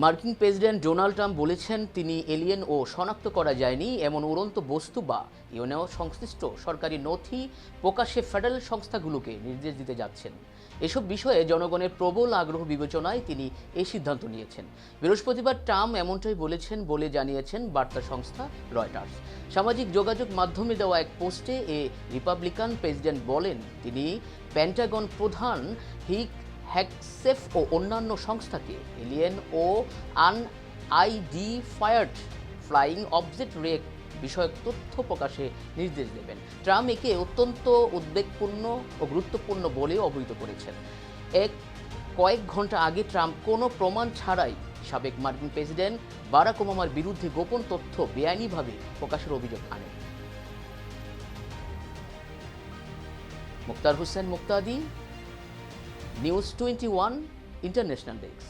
মার্কিন president Donald Trump বলেছেন তিনি এলিয়েন ও শনাক্ত করা যায়নি এমন উড়ন্ত বস্তু বা ইউএনও সংশ্লিষ্ট সরকারি নথি প্রকাশ্যে ফেডারেল সংস্থাগুলোকে নির্দেশ দিতে যাচ্ছেন। এসব বিষয়ে জনগণের প্রবল আগ্রহ বিবেচনায় তিনি এই সিদ্ধান্ত নিয়েছেন। বৃহস্পতিবার ট্রাম্প এমনটাই বলেছেন বলে জানিয়েছেন বার্তা সংস্থা রয়টার্স। সামাজিক যোগাযোগ মাধ্যমে দেওয়া এক পোস্টে রিপাবলিকান প্রেসিডেন্ট বলেন তিনি পেন্টাগন প্রধান হিক হ্যাকসেফ ও অন্যান্য সংস্থাকে এলিয়েন ও আনআইডেন্টিফাইড ফ্লাইং অবজেক্ট বিষয়ক তথ্য প্রকাশে নির্দেশ দেবেন। ট্রাম্প একে অত্যন্ত উদ্বেগপূর্ণ ও গুরুত্বপূর্ণ বলেও অবহিত করেছেন। কয়েক ঘন্টা আগে ট্রাম্প কোনো প্রমাণ ছাড়াই সাবেক মার্কিন প্রেসিডেন্ট বারাক ওবামার বিরুদ্ধে গোপন তথ্য বেআইনিভাবে প্রকাশের অভিযোগ আনেন। মুক্তার হোসেন মুক্তাদি, নিউজ 21 ইন্টারন্যাশনাল ডেস্ক।